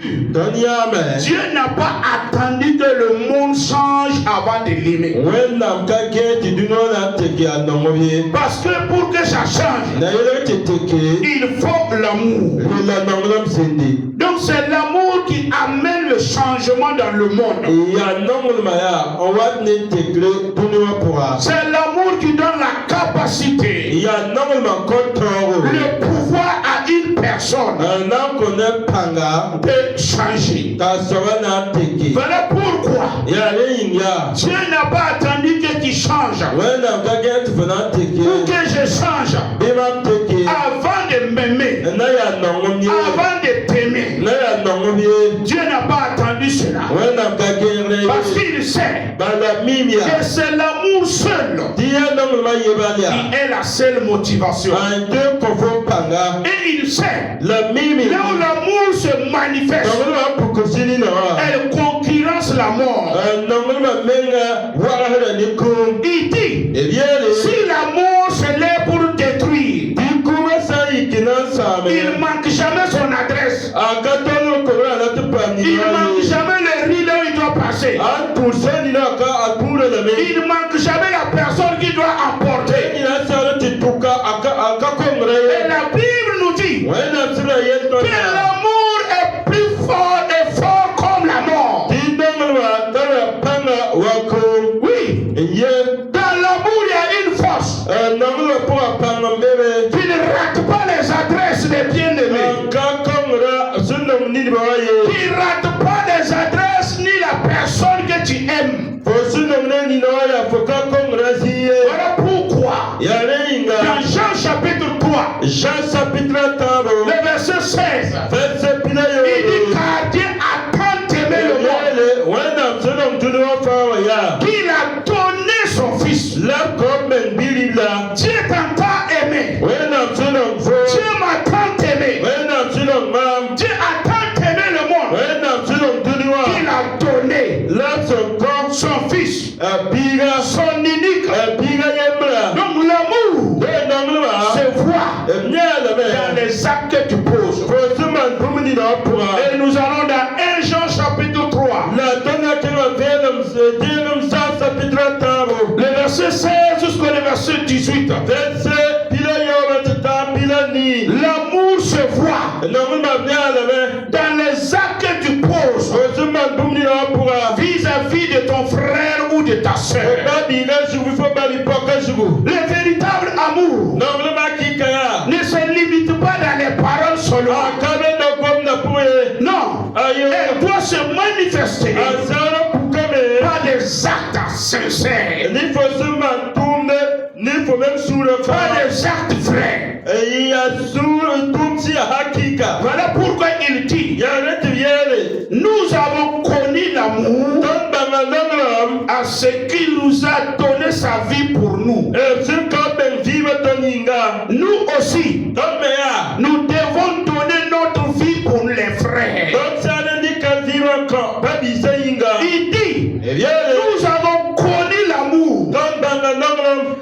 Dieu n'a pas attendu que le monde change avant de l'aimer. Parce que pour que ça change, il faut l'amour. Donc c'est l'amour qui amène le changement dans le monde. C'est l'amour qui donne la capacité, le pouvoir à une personne de changer. Voilà pourquoi Dieu n'a pas attendu que tu changes ou que je change avant de m'aimer, avant de t'aimer. Dieu n'a pas attendu cela parce qu'il sait que c'est l'amour seul qui est la seule motivation. Et il sait là où l'amour se manifeste, elle concurrence la mort. Il dit, si l'amour se lève pour détruire, il ne manque jamais son adresse. Il ne manque jamais le riz là où il doit passer. Il ne manque jamais la personne qui doit emporter. Et la Bible nous dit que l'amour est plus fort et fort comme la mort. Oui. Dans l'amour, il y a une force. Tu ne rates pas les adresses des bien-aimés. Tu ne rates pas les adresses ni la personne que tu aimes. Voilà pourquoi dans Jean chapitre 3, le verset 16, il dit car Dieu a tant aimé le monde qu'il a donné son fils. Dieu t'a tant aimé. Dieu m'a tant aimé. Dieu a tant aimé le monde qu'il a donné son fils, son unique. Donc l'amour se voit dans les actes que tu poses. Et nous allons dans 1 Jean chapitre 3, le verset 16 jusqu'au verset 18. L'amour se voit dans les actes que tu poses vis-à-vis de ton frère ou de ta soeur. Le véritable amour ne se limite pas dans les paroles seulement. Non, elle doit se manifester par des actes sincères, pas des actes vrais. Voilà pourquoi il dit, nous avons connu l'amour à ce qu'il nous a donné sa vie pour nous. Nous aussi, nous devons donner notre vie pour les frères. Il dit, nous avons connu l'amour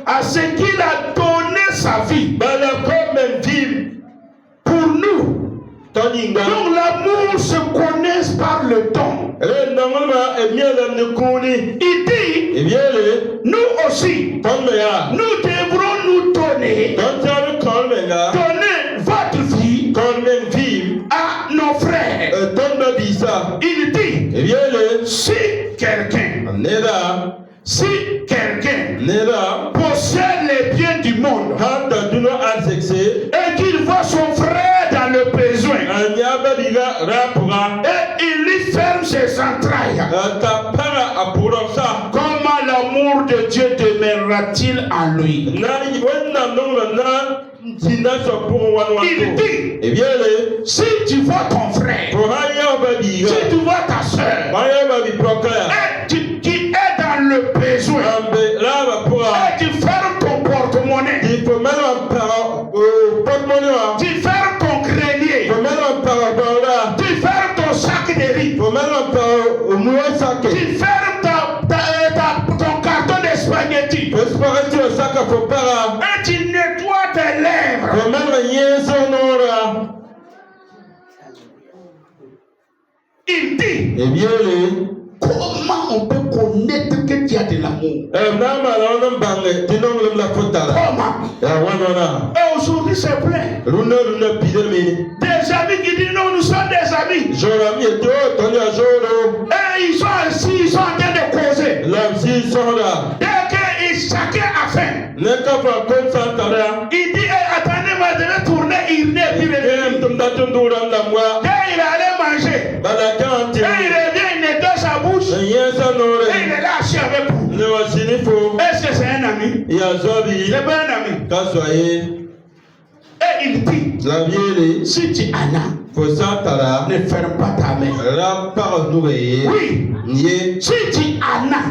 à ce qu'il a donné sa vie pour nous. Donc l'amour se connaît par le don. Il dit, nous aussi, nous devrons nous donner votre vie à nos frères. Il dit, si quelqu'un possède les biens du monde et qu'il voit son frère dans le besoin et il lui ferme ses entrailles, comment l'amour de Dieu demeurera-t-il en lui? Il dit, si tu vois ton frère, si tu vois ta soeur qui est dans le besoin et tu fermes ton porte-monnaie, tu fermes ton grenier, tu fermes ton sac de riz, tu fermes ton carton de spaghetti et tu nettoies tes lèvres, dit, comment on peut connaître que tu as de l'amour? Comment? Et aujourd'hui c'est plein. Des amis qui disent non, nous sommes des amis. Et ils sont assis, ils sont en train de causer. Dès que chacun a faim, il dit attendez-moi, je vais tourner, il n'est plus venu. Dès il allait manger, et il revient, il nettoie sa bouche, et il est là assis avec vous. Est-ce que c'est un ami? C'est pas un ami. Et il dit, si tu en as, ne ferme pas ta main. Oui, si tu en as,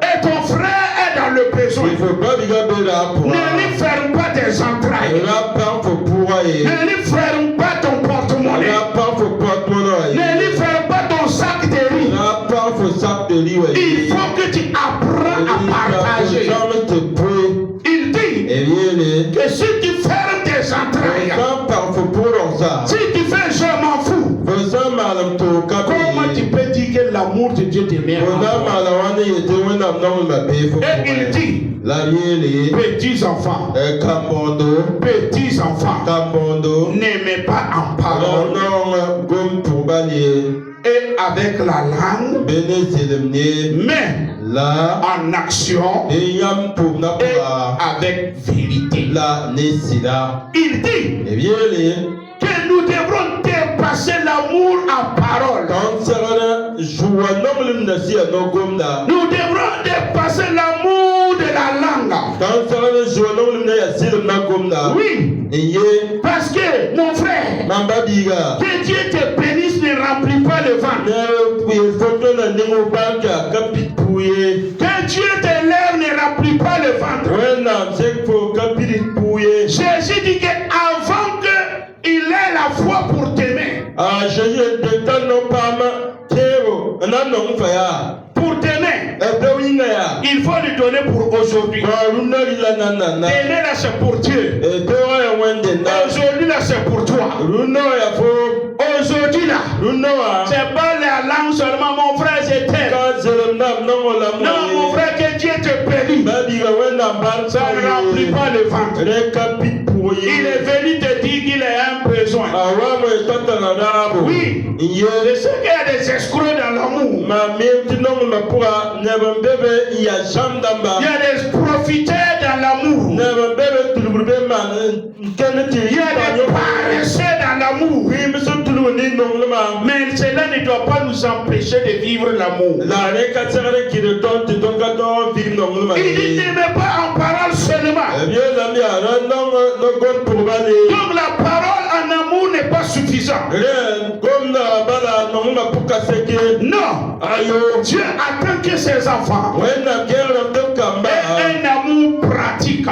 et ton frère est dans le besoin, ne lui ferme pas tes entrailles, ne lui ferme pas ton porte-monnaie, ne lui ferme pas ton sac de riz. Il faut que tu apprennes à partager. Il dit que si tu fermes tes entrailles, si tu fais je m'en fous, comment tu peux dire que l'amour de Dieu t'aime? Et il dit, petits enfants, n'aimez pas en parole et avec la langue, mais en action et avec vérité. Il dit que nous devrons dépasser l'amour en parole. Nous devrons dépasser l'amour de la langue. Oui, parce que mon frère, que Dieu te bénisse ne remplit pas le ventre. Que Dieu te lève ne remplit pas le ventre. Jésus dit qu'avant qu'il ait la foi pour t'aimer, il faut lui donner pour aujourd'hui. Aimer là c'est pour Dieu. Aujourd'hui là c'est pour toi. Aujourd'hui là, c'est pas la langue seulement, mon frère, je t'aime. Non, mon frère, que Dieu te bénisse. Ça ne remplit pas le ventre. Il est venu te dire qu'il a un besoin. Oui, je sais qu'il y a des escrocs dans l'amour. Il y a des profiteurs dans l'amour. Il y a des paresseux dans l'amour. Mais cela ne doit pas nous empêcher de vivre l'amour. Il dit n'aimez pas en parole seulement. Donc la parole en amour n'est pas suffisante. Non. Dieu attend que ses enfants aient un amour pratique, un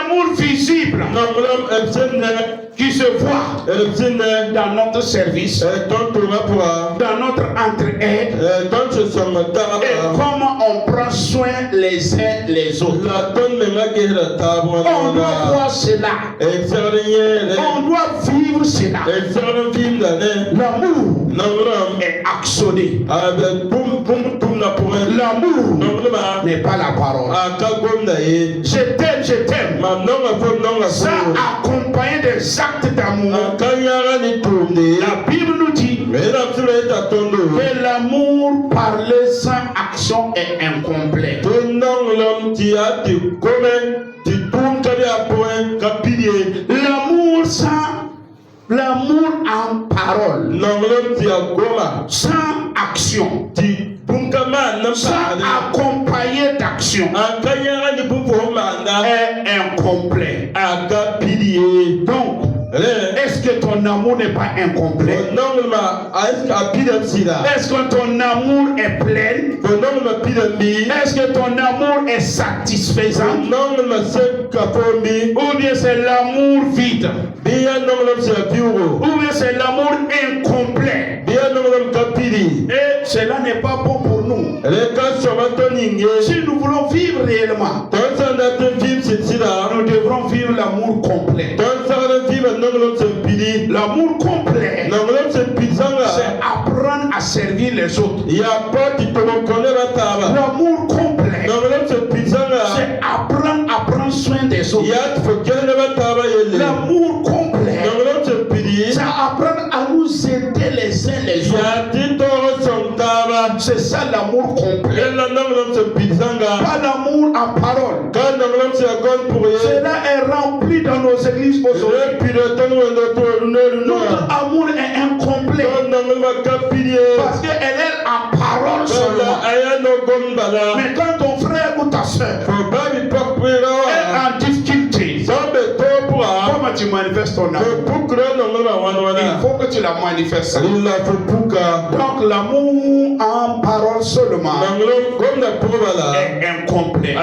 amour visible, qui se voit dans notre service, dans notre entraide, et comment on prend soin les uns les autres. On doit voir cela. On doit vivre cela. L'amour est actionné. L'amour n'est pas la parole. Je t'aime, je t'aime. Ça accompagné des actes d'amour. La Bible nous dit que l'amour parlé sans action est incomplet. L'amour en parole, sans action, sans accompagner d'action, est incomplet. Donc, est-ce que ton amour n'est pas incomplet? Est-ce que ton amour est plein? Est-ce que ton amour est satisfaisant? Ou bien c'est l'amour vide? Ou bien c'est l'amour incomplet? Et cela n'est pas bon pour nous. Si nous voulons vivre réellement, nous devrons vivre l'amour complet. L'amour complet à servir les autres. L'amour L'amour complet, c'est apprendre à prendre soin des autres. L'amour complet, c'est apprendre à nous aider les uns les autres. C'est ça l'amour complet. Pas l'amour en parole. Cela est rempli dans nos églises aujourd'hui. Notre amour est incomplet parce qu'elle est en parole seulement. Mais quand ton frère ou ta soeur est en difficulté, comment tu manifestes ton amour? Il faut que tu la manifestes. Donc l'amour en parole seulement est incomplet.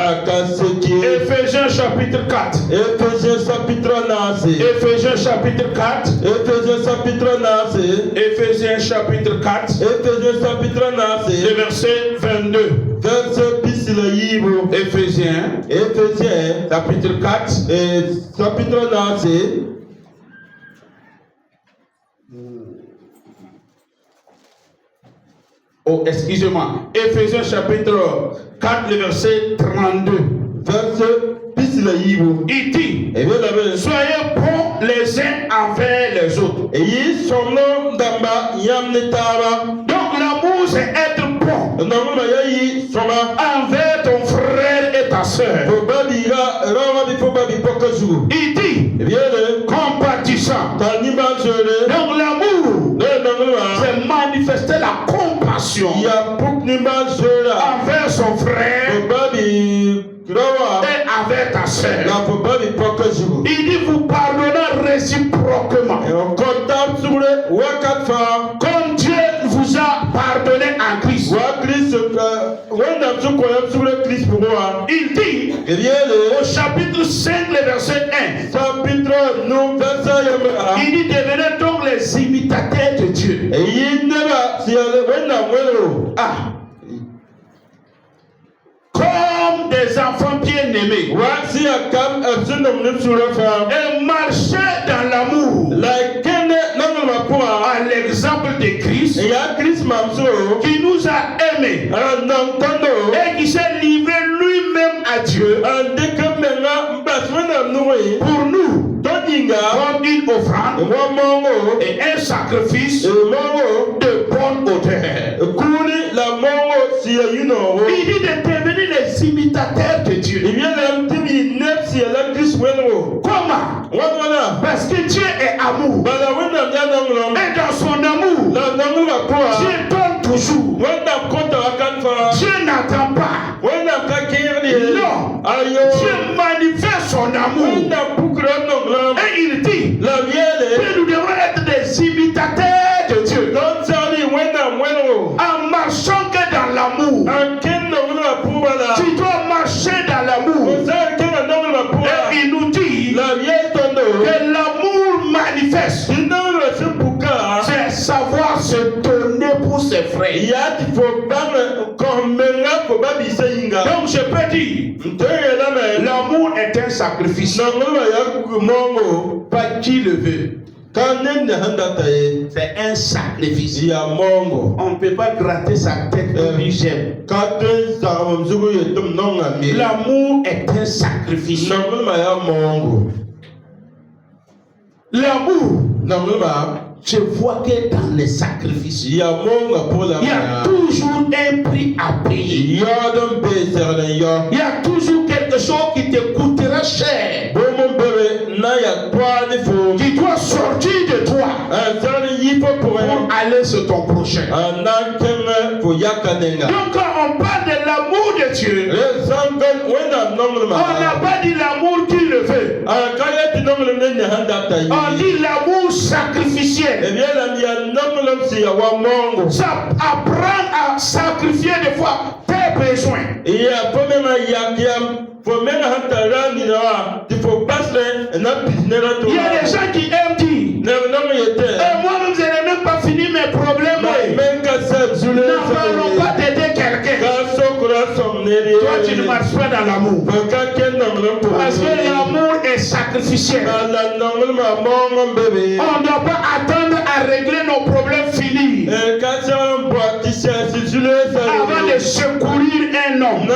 Éphésiens chapitre 4. Éphésiens chapitre 9. Éphésiens chapitre 4. Éphésiens chapitre 9. Éphésiens chapitre 4. Éphésiens chapitre 9. Le verset 22. Verset Pisila Éphésiens. Éphésiens Chapitre 4. et chapitre 9. Oh, excusez-moi. Éphésiens chapitre 4, le verset 32. Verset Pisila Il dit, soyez bons les uns envers les autres. Donc l'amour c'est être bon envers ton frère et ta soeur. Il dit, compatissant. Donc l'amour c'est manifester la compassion envers son frère et avec ta soeur. Il dit vous pardonnez réciproquement. Comme Dieu vous a pardonné en Christ. Il dit au chapitre 5, le verset 1. Il dit devenez donc les imitateurs de Dieu. Comme des enfants bien-aimés. Et marcher dans l'amour. À l'exemple de Christ. Qui nous a aimés. Et qui s'est livré lui-même à Dieu. Pour nous. Comme une offrande. Et un sacrifice. De bonne odeur. Il dit de devenir les imitateurs de Dieu. Comment? Parce que Dieu est amour. Et dans son amour, Dieu donne toujours. Dieu n'attend pas. Non. Dieu manifeste son amour. Et il dit que nous devons être des imitateurs de Dieu. En marchant que dans l'amour. Tu dois marcher dans l'amour. Et il nous dit que l'amour manifeste. C'est savoir se donner pour ses frères. Donc je peux dire, l'amour est un sacrifice. Pas qui le veut. C'est un sacrifice. On ne peut pas gratter sa tête comme il j'aime. L'amour est un sacrifice. L'amour, je vois que dans les sacrifices, il y a toujours un prix à payer. Il y a toujours quelque chose qui te coûtera cher. Qui doit sortir de toi pour aller sur ton prochain. Donc quand on parle de l'amour de Dieu, on n'a pas dit l'amour qui le veut. On dit l'amour sacrificiel. Ça apprend à sacrifier des fois tes besoins. Il y a des gens qui aiment dire moi-même je n'ai même pas fini mes problèmes. N'allons pas t'aider quelqu'un. Toi tu ne marches pas dans l'amour. Parce que l'amour est sacrificiel. On ne doit pas attendre à régler nos problèmes finis. homme,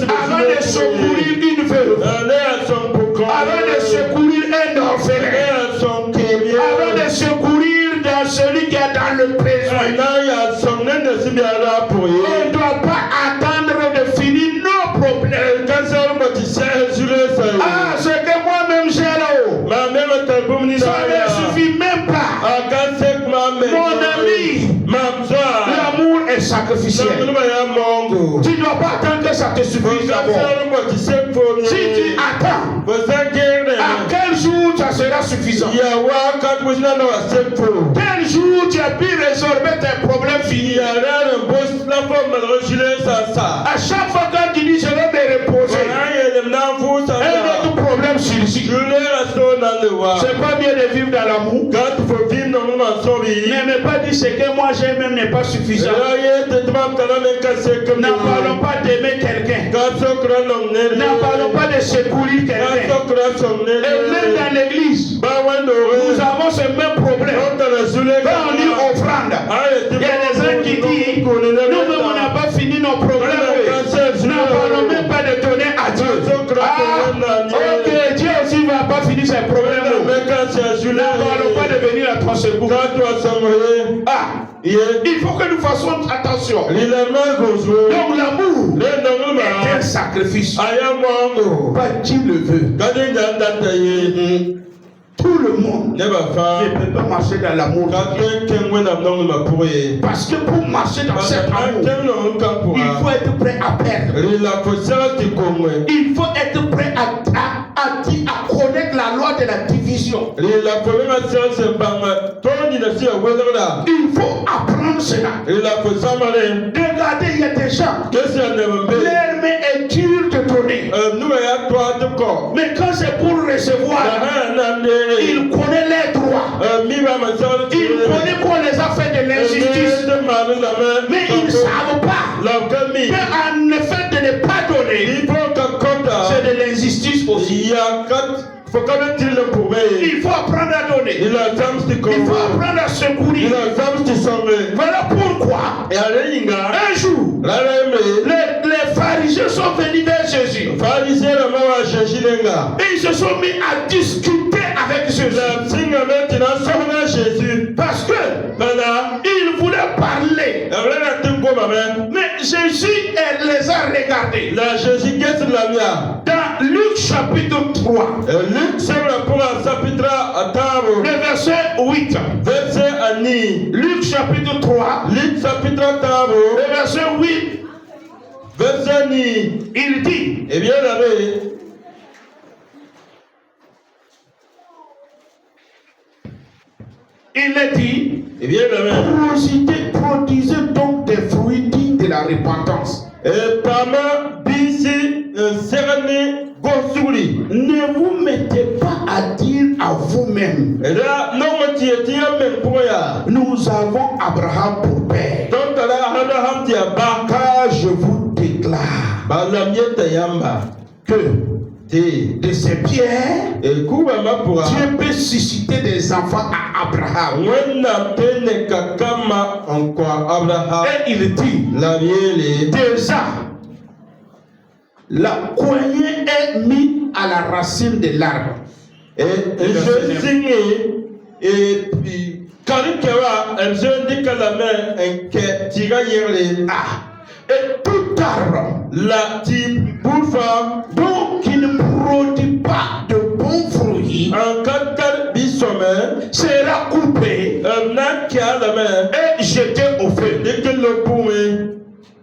avant de secourir une veuve, avant de secourir un orphelin, avant de secourir dans celui qui est dans le besoin. On ne doit pas attendre de finir nos problèmes. Ah, ce que moi-même j'ai là-haut, ça ne suffit même pas. Mon ami, l'amour est sacrificiel. Tu ne dois pas attendre que ça te suffise d'abord. Si tu attends, à quel jour ça sera suffisant? Quel jour tu as pu résorber tes problèmes finis? À chaque fois que tu dis je vais me reposer, un autre problème surgit. C'est pas bien de vivre dans l'amour. Ne pas dire ce que moi j'ai même n'est pas suffisant. N'en parlons pas d'aimer quelqu'un. N'en parlons pas de secourir quelqu'un. Et même dans l'église, nous avons ce même problème. Quand on dit offrande, il y a des gens qui disent nous-mêmes on n'a pas fini nos problèmes. N'en parlons même pas de donner à Dieu. Ok, Dieu aussi ne va pas finir ses problèmes. N'en parlons pas de venir à ton secours. Il faut que nous fassions attention. Donc l'amour est un sacrifice. Pas qui le veut. Tout le monde ne peut pas marcher dans l'amour. Parce que pour marcher dans cet amour, il faut être prêt à perdre. Il faut être prêt à connaître la loi de la division. Il faut apprendre cela. Regardez, il y a des gens, leur main est dure de donner. Mais quand c'est pour recevoir, il connaît les droits. Il connaît qu'on les a fait de l'injustice. Mais ils ne savent pas qu'en effet de ne pas donner, c'est de l'injustice aussi. Il faut apprendre à donner. Il faut apprendre à secourir. Voilà pourquoi un jour les pharisiens sont venus vers Jésus. Et ils se sont mis à discuter avec Jésus. Parce que ils voulaient parler. Mais Jésus les a regardés. Dans Luc chapitre 3. Le verset 8. Luc chapitre 3. Le verset 8. Il dit. Eh bien, il est dit. Eh bien, produisez donc des fruits dignes de la repentance. Ne vous mettez pas à dire à vous-même, nous avons Abraham pour père. Car je vous déclare que de ces pierres, Dieu peut susciter des enfants à Abraham. Et il dit, déjà, la coignée est mise à la racine de l'arbre. Et tout arbre donc qui ne produit pas de bons fruits sera coupé et jeté au feu.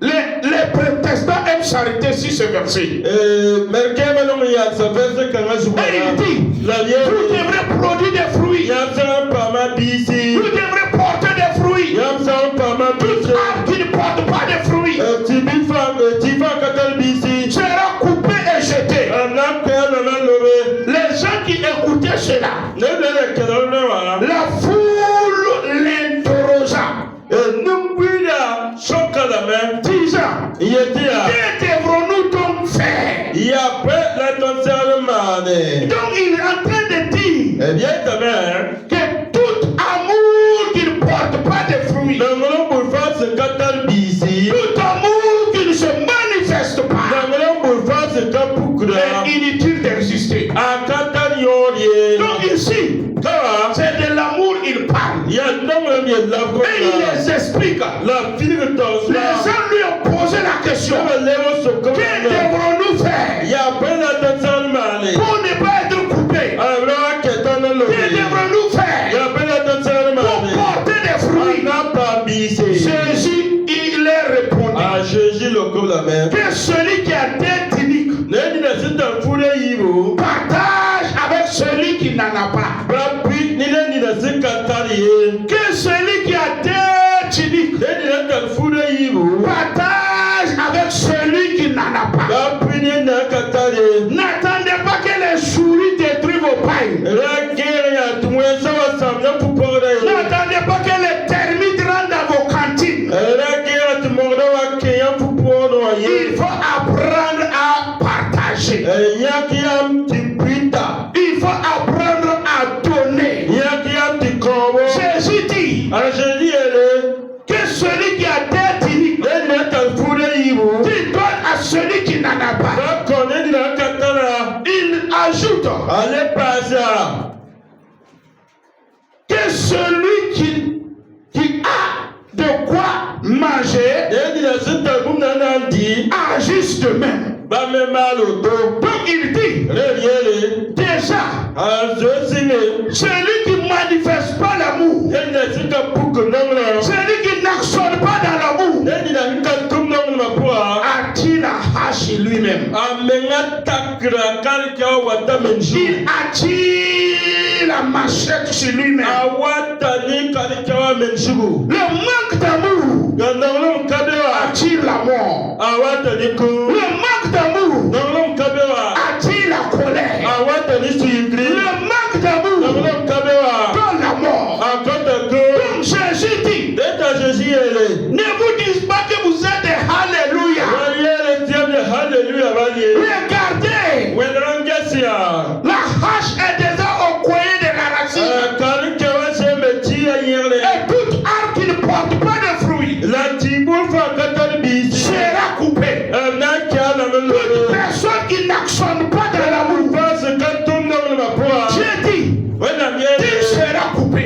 Les protestants aiment s'arrêter sur ce verset. Et il dit, vous devrez produire des fruits. Vous devrez porter des fruits. Tout arbre qui ne porte pas de fruits sera coupé et jeté. Les gens qui écoutaient cela, la foule l'interrogea. Disant, que devrons-nous donc faire? Donc il est en train de dire que tout amour Et il les explique. Les gens lui ont posé la question. Que devrons-nous faire pour ne pas être coupés? Que devrons-nous faire pour porter des fruits? Jésus, il leur répondit que celui qui a tête unique partage avec celui qui n'en a pas. Que celui qui a tête unique partage avec celui qui n'en a pas. N'attendez pas que les souris détruisent vos pailles. N'attendez pas que les termites rentrent dans vos cantines. Il faut apprendre à partager. Il faut apprendre à donner. Jésus dit que celui qui a tête unique, tu donnes à celui qui n'en a pas. Il ajoute que celui qui a de quoi manger agisse de même. Donc il dit déjà, celui qui ne manifeste pas l'amour, celui qui n'actionne pas dans l'amour, attire la hache lui-même. Il attire la machette sur lui-même. Le manque d'amour attire la mort. Le manque d'amour attire la colère. Le manque d'amour donne la mort. Donc Jésus dit, ne vous dites pas que vous êtes des Alléluia. Regardez, la hache est déjà au coin de la racine. Et tout arbre qui ne porte pas de fruits sera coupé. Toute personne qui n'actionne pas dans l'amour, j'ai dit, il sera coupé.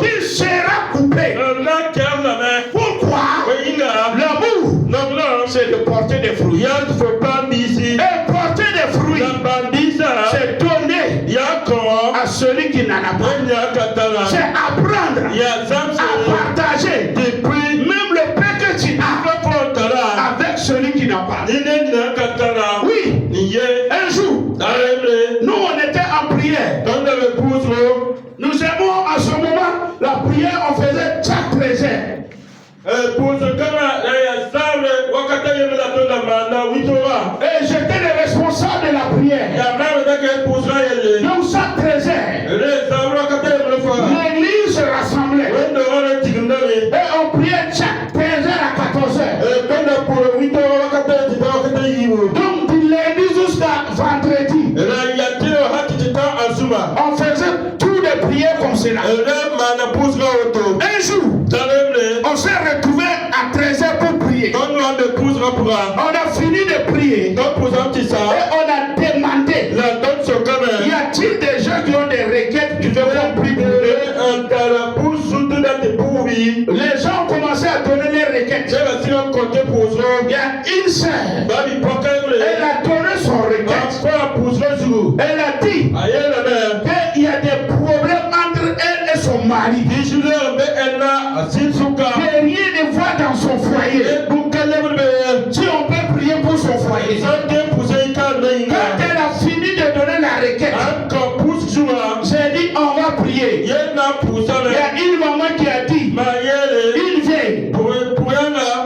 Il sera coupé. Pourquoi? L'amour, c'est de porter des fruits. Et porter des fruits, c'est donner à celui qui n'en a pas. C'est apprendre à partager même le pain que tu as avec celui qui n'a pas. Oui, un jour, nous on était en prière. Nous aimons à ce moment la prière, on faisait chaque prière. Et j'étais le responsable de la prière. Donc chaque trésor, l'église se rassemblait. Et on priait chaque trésor à 14 heures. Donc du lundi jusqu'à vendredi, on faisait tout les prières comme cela. Un jour, on s'est retrouvé à 13 heures pour prier. On a fini de prier. Et on a demandé, y a-t-il des gens qui ont des requêtes qui veulent qu'on prie pour eux? Les gens ont commencé à donner les requêtes. Il y a une sœur, elle a donné son requête. Elle a dit qu'il y a des problèmes entre elle et son mari. Que rien ne va dans son foyer. Si on peut prier pour son foyer. Quand elle a fini de donner la requête, j'ai dit on va prier. Il y a une maman qui a dit, une vieille,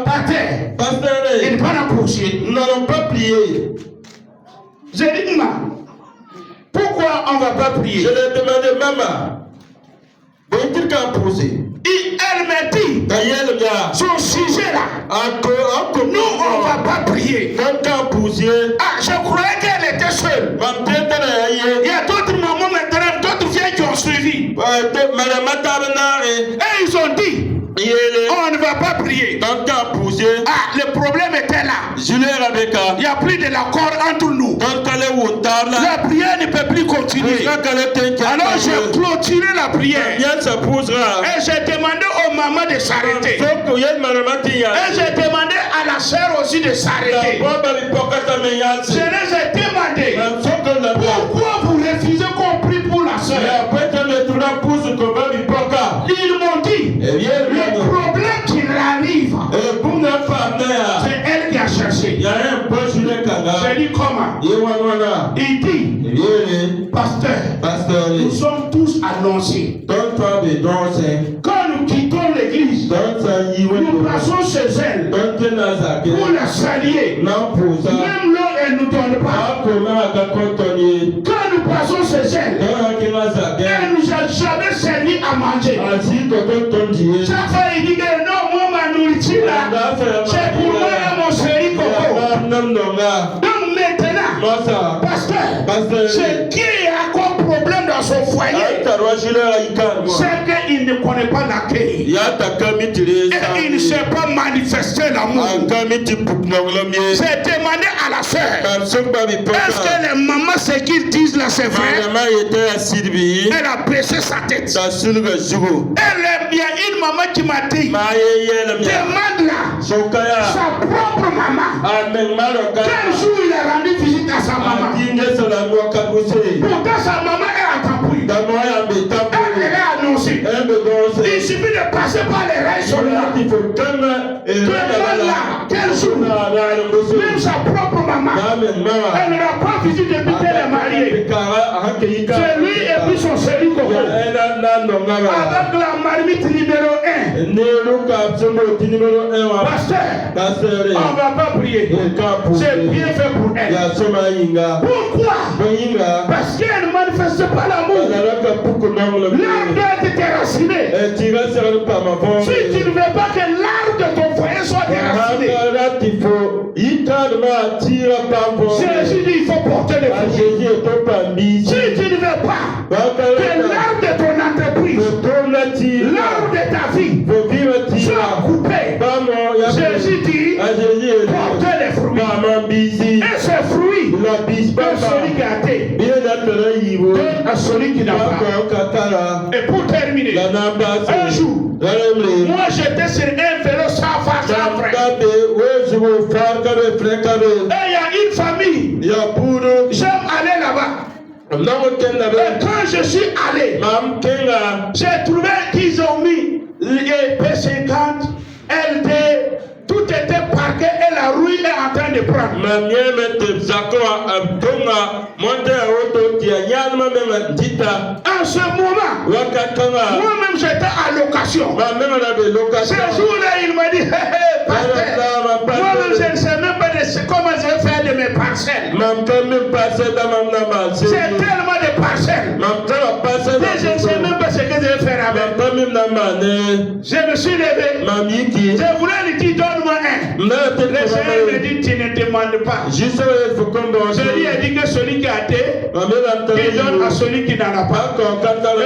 par terre, il ne va pas approcher. Nous n'allons pas prier. J'ai dit, maman, pourquoi on ne va pas prier? Je lui ai demandé, maman, elle m'a dit, son sujet là, nous on ne va pas prier. Je croyais qu'elle était seule. Il y a d'autres mamans maintenant, d'autres vieilles qui ont suivi. Et ils ont dit, on ne va pas prier. Le problème était là. Il n'y a plus de l'accord entre nous. La prière ne peut plus continuer. Alors j'ai clôturé la prière. Et j'ai demandé aux mamans de s'arrêter. Et j'ai demandé à la sœur aussi de s'arrêter. Je les ai demandé pourquoi vous refusez qu'on prie pour la sœur. Ils m'ont dit le problème qui arrive, c'est elle qui a cherché. J'ai dit comment? Il dit, pasteur, nous sommes tous annoncés. Quand nous quittons l'église, nous passons chez elle pour la saluer. Même l'eau, elle ne nous donne pas. Quand nous passons chez elle, elle ne nous a jamais servi à manger. Chaque fois, il dit que non, moi, ma nourriture là, c'est pour moi et mon chéri Coco. Donc maintenant, pasteur, c'est qui a comme problème dans son foyer, c'est qu'il ne connaît pas l'accueil. Et il ne sait pas manifester l'amour. J'ai demandé à la sœur, est-ce que les mamans, ce qu'ils disent là, c'est vrai? Elle a baissé sa tête. Il y a une maman qui m'a dit, demande-la sa propre maman. Quel jour il a rendu visite à sa maman? Pourtant sa maman est à Tampoui. Elle est annoncée. Il suffit de passer par les rails sur là. Demande-la quel jour. Même sa propre maman, elle n'a pas visité depuis qu'elle est mariée. C'est lui et puis son chéri Coco. Avec la marmite numéro 1. Pasteur, on ne va pas prier. C'est bien fait pour elle. Pourquoi? Parce qu'elle ne manifeste pas l'amour. L'arbre doit être déraciné. Si tu ne veux pas que l'arbre de ton foyer soit déraciné, Jésus dit il faut porter les fruits. Si tu ne veux pas que l'arbre de ton entreprise, l'arbre de ta vie soit coupé, Jésus dit porter les fruits. Et ces fruits, donne celui qui a été, donne à celui qui n'a pas. Et pour terminer, un jour, moi j'étais sur un vélo sans phare, sans frein. Et il y a une famille, j'aime aller là-bas. Et quand je suis allé, j'ai trouvé qu'ils ont mis les P50, LD, tout était parqué et la rouille est en train de prendre. En ce moment, moi-même j'étais à location. Ce jour-là, il m'a dit, pasteur, moi-même je ne sais même pas comment je vais faire de mes parcelles. C'est tellement de parcelles. Et je ne sais même pas ce que je vais faire avec. Je me suis levé. Je voulais lui dire, donne-moi un. Le Seigneur me dit, tu ne demandes pas. Je lui ai dit que celui qui a été, il donne à celui qui n'en a pas.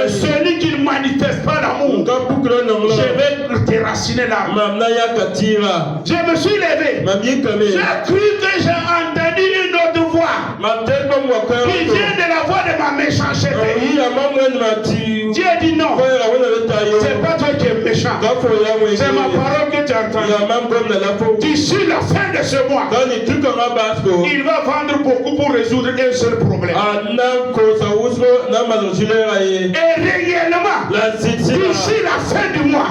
Et celui qui ne manifeste pas l'amour, je vais déraciner l'arbre. Je me suis levé. J'ai cru que j'ai entendu une autre voix qui vient de la voix de ma méchanceté. Dieu dit non, c'est pas toi qui es méchant, c'est ma parole que tu as entendue. D'ici la fin de ce mois, il va vendre beaucoup pour résoudre un seul problème. Et réellement, d'ici la fin du mois,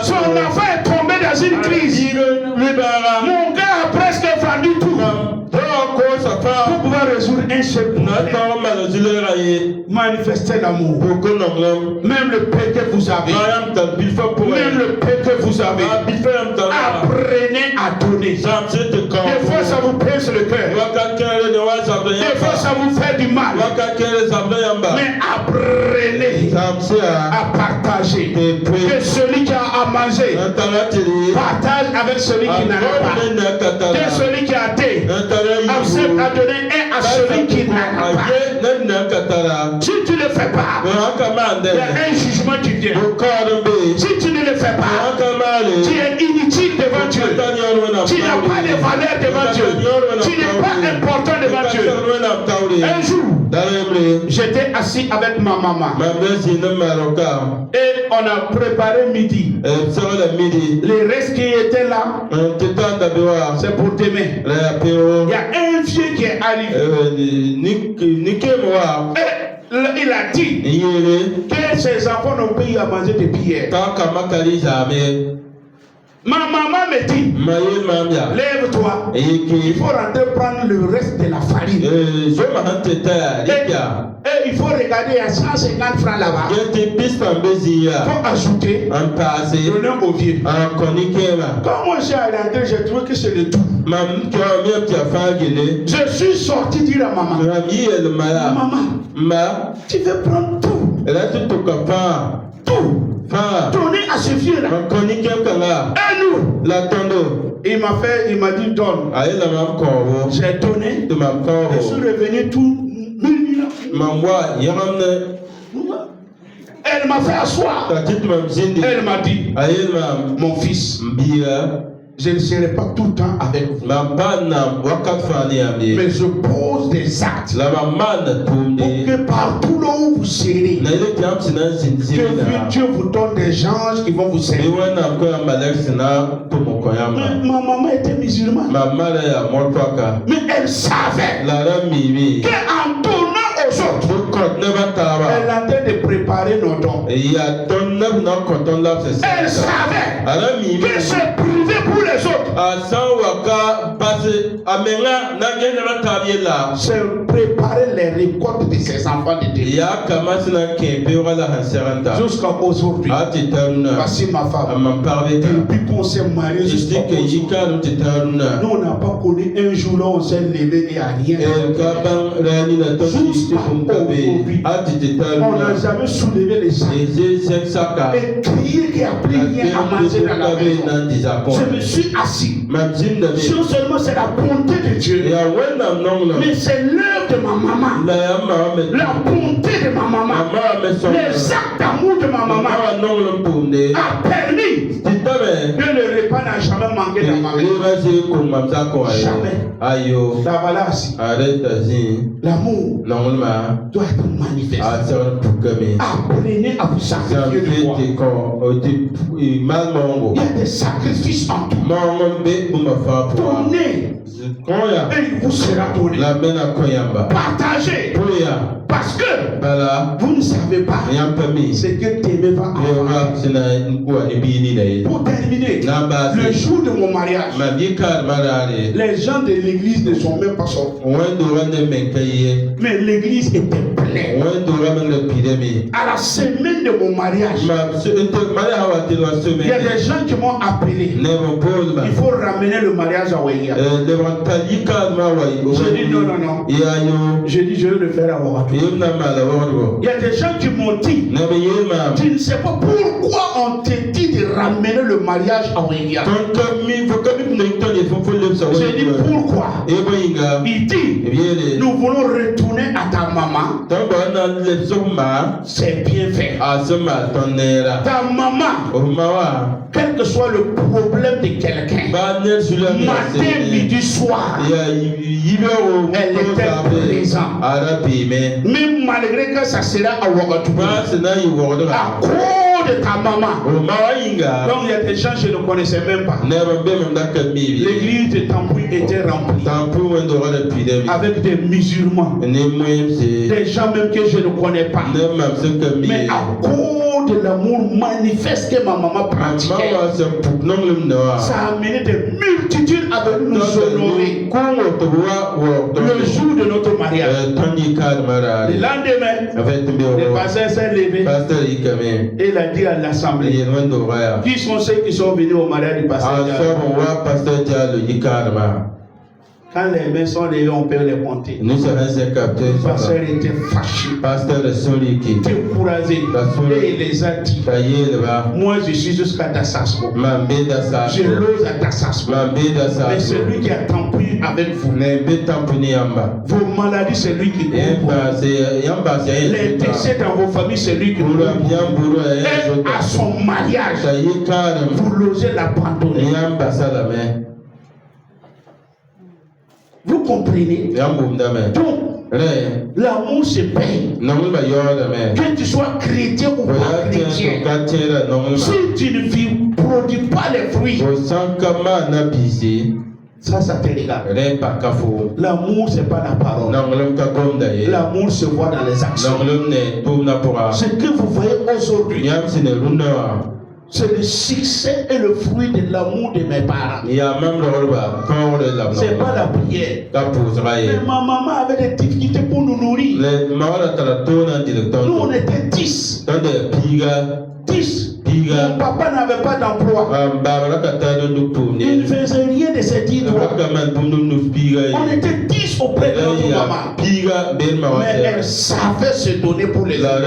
son enfant est tombé dans une crise. Mon gars a presque vendu tout pour pouvoir résoudre un seul problème. Manifestez l'amour. Même le paix que vous avez, même le paix que vous avez, apprenez à donner. Des fois ça vous pèse le cœur, des fois ça vous fait du mal, mais apprenez à partager. Que celui qui a à manger partage avec celui qui n'a pas. Que celui qui a thé accepte à donner un à celui qui n'a pas. Si tu ne le fais pas, il y a un jugement qui vient. Si tu ne le fais pas, tu es inutile devant Dieu. Tu n'as pas de valeur devant Dieu. Tu n'es pas important devant Dieu. Un jour, j'étais assis avec ma maman. Et on a préparé midi. Les restes qui étaient là, c'est pour demain. Il y a un vieux qui est arrivé. Et il a dit que ses enfants n'ont pas eu à manger depuis hier. Ma maman me dit, lève-toi, il faut rentrer prendre le reste de la farine. Et il faut regarder, il y a 150 francs là-bas. Il faut ajouter, donner au vieux. Quand moi j'ai rentré, j'ai trouvé que c'est le tout. Je suis sorti dire à maman, maman, tu veux prendre tout. Tout. Donner à ce vieux là. Et nous. Il m'a dit donne. J'ai donné. Je suis revenu tout. Elle m'a fait asseoir. Elle m'a dit, mon fils, je ne serai pas tout le temps avec vous. Mais je pose des actes pour que partout là où vous serez, Dieu vous donne des anges qui vont vous servir. Ma maman était musulmane. Mais elle savait qu'en donnant aux autres, elle est en train de préparer nos dons. Elle savait que c'est privé pour les autres. C'est préparer les récoltes de ses enfants de Dieu. Jusqu'à aujourd'hui. Voici ma femme. Depuis qu'on s'est marié jusqu'à aujourd'hui, nous on n'a pas connu un jour là on s'est levé et à rien. Jusqu'à aujourd'hui, on n'a jamais soulevé les sacs et crié qu'il n'y a plus rien à manger dans la maison. Je me suis assis. Non seulement c'est la bonté de Dieu, mais c'est l'œuvre de ma maman, la bonté de ma maman, les actes d'amour de ma maman a permis que le repas n'a jamais manqué dans ma maison. Jamais. La voilà assis. L'amour doit être manifesté. Apprenez à vous sacrifier de moi. Il y a des sacrifices en tout. Donnez et il vous sera donné. Partagez. Parce que vous ne savez pas ce que t'aimer va avoir. Pour terminer, le jour de mon mariage, les gens de l'église ne sont même pas sortis. Mais l'église était pleine. À la semaine de mon mariage, il y a des gens qui m'ont appelé. Il faut ramener le mariage à Ouéa. J'ai dit non. J'ai dit je vais le faire à Ouéa. Il y a des gens qui m'ont dit, tu ne sais pas pourquoi on te dit de ramener le mariage à Ouéa. J'ai dit pourquoi. Il dit, nous voulons retourner à ta maman. C'est bien fait. Ta maman, quel que soit le problème de quelqu'un, matin, midi, soir, elle était présente. Même malgré que ça sera à Ouagadougou, à cause de ta maman. Donc il y a des gens que je ne connaissais même pas. L'église de Tampouy était remplie avec des musulmans, des gens même que je ne connais pas. Mais à cause de l'amour manifeste que ma maman pratiquait, ça a amené des multitudes à venir nous honorer le jour de notre mariage. Le lendemain, le pasteur s'est levé et il a dit à l'assemblée, qui sont ceux qui sont venus au mariage du pasteur? Quand les mains sont levées, on peut les compter. Nous serons capteurs. Le pasteur était fâché, Pasteur de Soliki. découragé. Et il les a dit, moi je suis jusqu'à Dassasco. Je l'ose à Dassasco. Mais celui qui a tampé avec vous, vos maladies, c'est lui qui couvre. Les décès dans vos familles, c'est lui qui couvre. Et à son mariage, vous l'osez l'abandonner. Vous comprenez? Donc, l'amour se paye. Que tu sois chrétien ou pas chrétien, si tu ne produis pas les fruits, ça te regarde. L'amour, c'est pas la parole. L'amour se voit dans les actions. Ce que vous voyez aujourd'hui, c'est le succès et le fruit de l'amour de mes parents. C'est pas la prière. Mais ma maman avait des difficultés pour nous nourrir. Nous, on était 10. 10. Mon papa n'avait pas d'emploi. Il ne faisait rien de ses 10 doigts. On était 10 auprès de notre maman. Mais elle savait se donner pour les autres.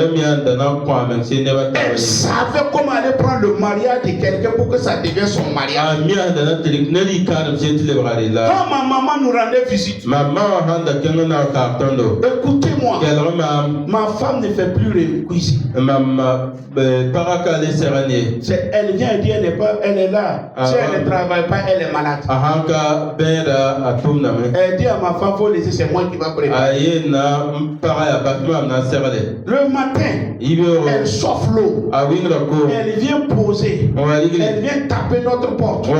Elle savait comment aller prendre le mariage de quelqu'un pour que ça devienne son mariage. Quand ma maman nous rendait visite, écoutez-moi, ma femme ne fait plus le cuisine. Elle vient dire elle est là. Si elle ne travaille pas, elle est malade. Elle dit à ma femme, faut laisser, c'est moi qui va préparer. Le matin, elle chauffe l'eau. Elle vient poser. Elle vient taper notre porte. Dis à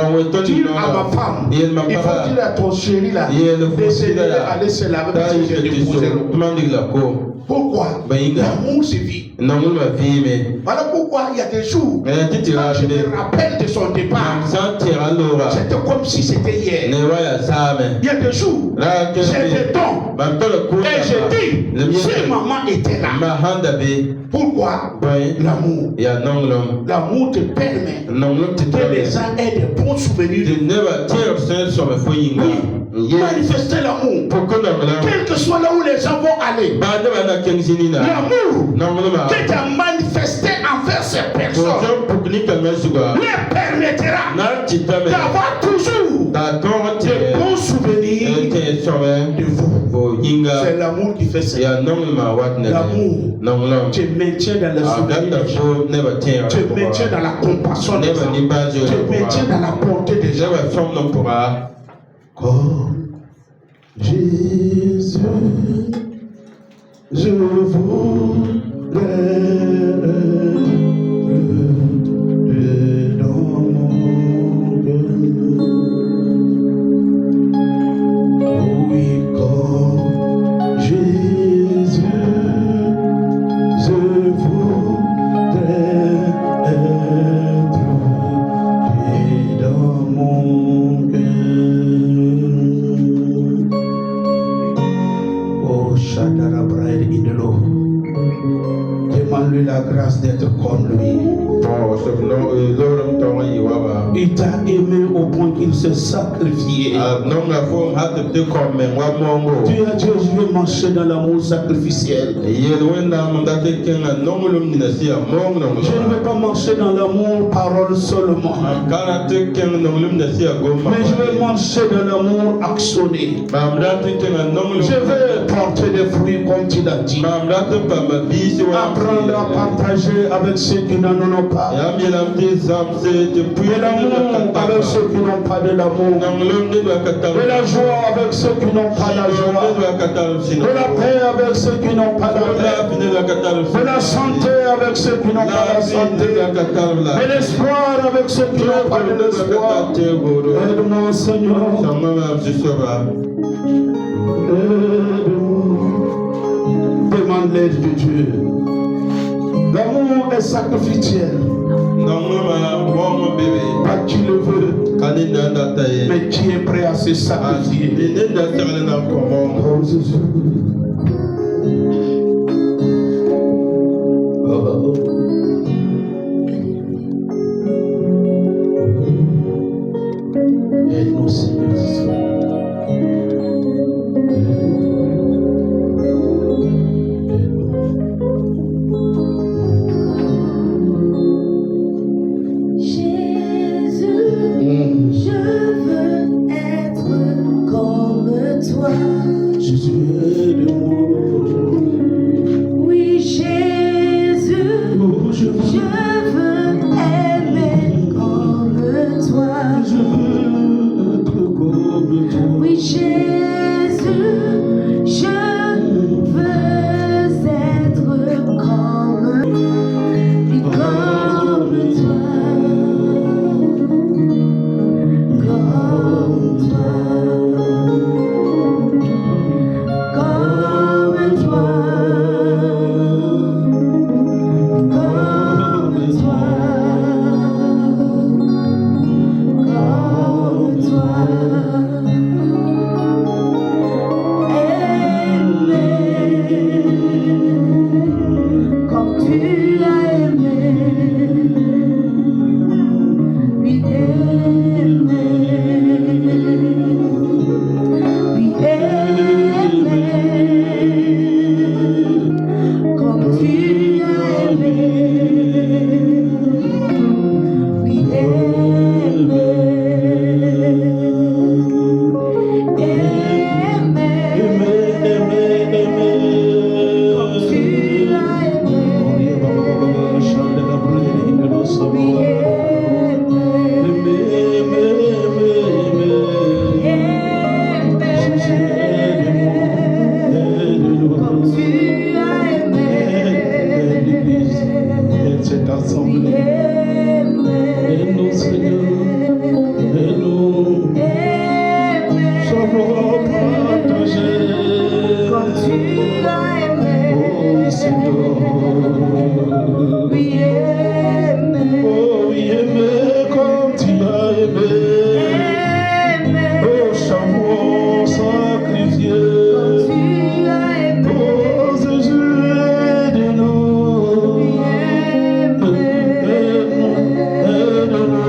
ma femme, il faut dire à ton chéri là, d'essayer d'aller se laver parce que j'ai déposé l'eau. Pourquoi? L'amour se vit. Voilà pourquoi il y a des jours, quand je me rappelle de son départ, c'était comme si c'était hier. Il y a des jours, j'ai des dons. Et je dis, si maman était là, pourquoi? L'amour. L'amour te permet que les gens aient de bons souvenirs. Oui, manifester l'amour. Quel que soit là où les gens vont aller. L'amour que tu as manifesté envers ces personnes leur permettra d'avoir toujours de bons souvenirs de vous. C'est l'amour qui fait ça. L'amour te maintient dans le souvenir, te maintient dans la compassion des gens, te maintient dans la bonté des gens. Comme Jésus, je voudrais être dans mon cœur. Oui, comme Jésus, je voudrais être dans mon cœur. Oh, Shadarabraïd Idolo, demande-lui la grâce d'être comme lui. Il t'a aimé au point qu'il s'est sacrifié. Tu as dit, je veux marcher dans l'amour sacrificiel. Je ne veux pas marcher dans l'amour parole seulement. Mais je veux marcher dans l'amour actionné. Je veux porter des fruits comme tu l'as dit. Apprendre à partager avec ceux qui n'en ont pas. Et l'amour avec ceux qui n'ont pas de l'amour. Et la joie avec ceux qui n'ont pas la joie. Et la paix avec ceux qui n'ont pas la paix. Et la santé avec ceux qui n'ont pas la santé. Et l'espoir avec ceux qui n'ont pas de l'espoir. Aide-moi, Seigneur. Demande l'aide de Dieu. L'amour est sacrificiel. Pas tu le veux, mais tu es prêt à se sacrifier. Oh Jésus. Oh. Aide-nous, Seigneur. Aide-nous, Seigneur. Aide-nous. Savoir partager. Comme tu as aimé. Oh, Seigneur. Oui, aimé. Oh, oui, aimé comme tu as aimé. Oh, savoir sacrifier. Tu as aimé. Oh, Jésus, aide-nous. Oui, aimé. Aide-nous.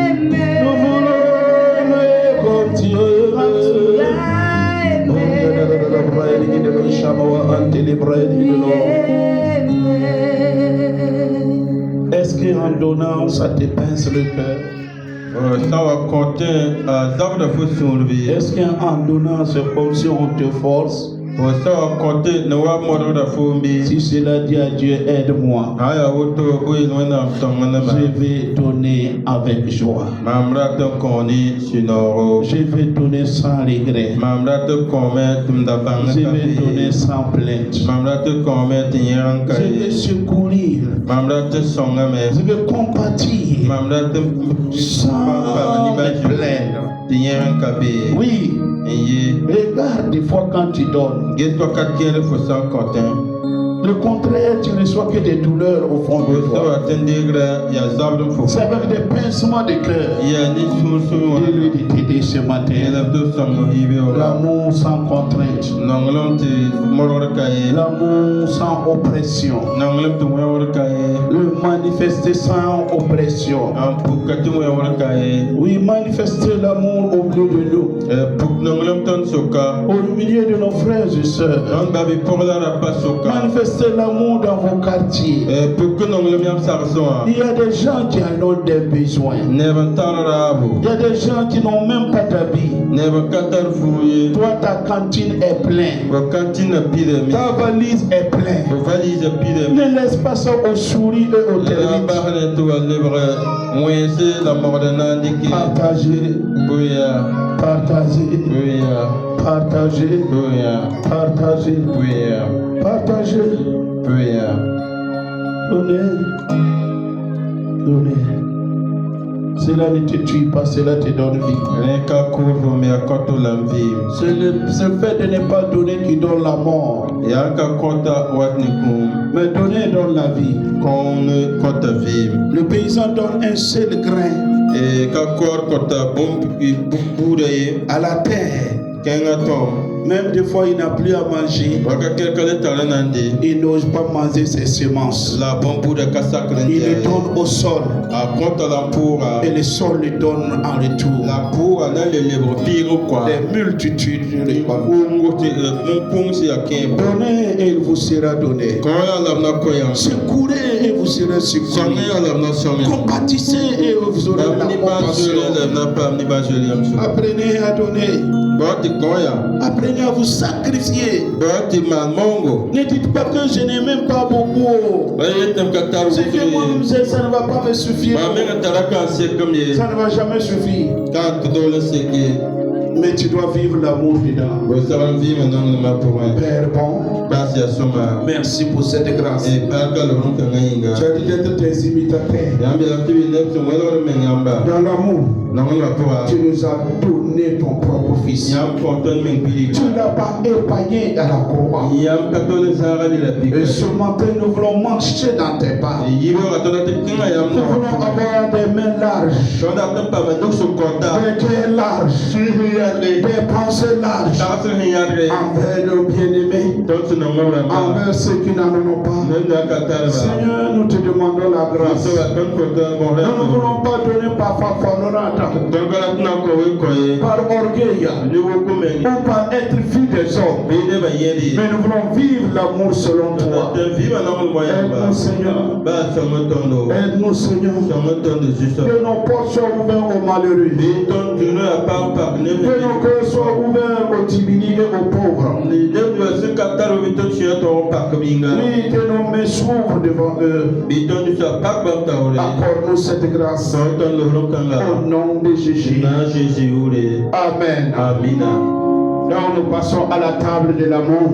Aimé. Nous voulons aimer comme tu as aimé. Est-ce qu'en donnant, ça te pince le cœur? Est-ce qu'en donnant, c'est comme si on te force? Si cela dit à Dieu, aide-moi, je vais donner avec joie. Je vais donner sans regret. Je vais donner sans plainte. Je vais secourir. Je vais compatir sans me plaindre. Oui, regarde des fois quand tu donnes. Le contraire, tu ne reçois que des douleurs au fond de toi. C'est avec des pincements de cœur. Je lui ai dit ce matin, l'amour sans contrainte, l'amour sans oppression, le manifester sans oppression. Oui, manifester l'amour au milieu de nous, au milieu de nos frères et sœurs. Manifester l'amour dans vos quartiers. Il y a des gens qui en ont des besoins. Il y a des gens qui n'ont même pas d'habits. Toi, ta cantine est pleine. Ta valise est pleine. Ne laisse pas ça aux souris et aux termites. Partagez. Partagez. Partagez. Partagez. Partagez. Donnez. Donnez. Cela ne te tue pas, cela te donne vie. C'est le fait de ne pas donner qui donne la mort. Mais donner donne la vie. Le paysan donne un seul grain à la terre. Même des fois, il n'a plus à manger. Il n'ose pas manger ses semences. Il les donne au sol. Et le sol lui donne en retour des multitudes de donnez et il vous sera donné. Secourez et vous serez secourus. Compatissez et vous aurez la compassion. Apprenez à donner. Apprenez à vous sacrifier. Ne dites pas que je n'ai même pas beaucoup. C'est que moi, ça ne va pas me suffire. Ça ne va jamais suffire. Mais tu dois vivre l'amour dedans. Père bon, merci pour cette grâce. Tu as dit d'être tes imitateurs. Dans l'amour, tu nous as donné ton propre fils. Tu ne l'as pas épargné à la croix. Et ce matin, nous voulons marcher dans tes pas. Nous voulons avoir des mains larges, des cœurs larges, des pensées larges envers nos bien-aimés, envers ceux qui n'en ont pas. Seigneur, nous te demandons la grâce. Nous ne voulons pas donner par fanfaronnade, par orgueil ou par être fille des hommes, mais nous voulons vivre l'amour selon toi. Aide-nous, Seigneur. Aide-nous, Seigneur. Que nos portes soient ouvertes aux malheureux. Que nos cœurs soient ouverts aux diminués et aux pauvres. Oui, que nos mains s'ouvrent devant eux. Accorde-nous cette grâce. Au nom de Jésus. Amen. Donc nous passons à la table de l'amour.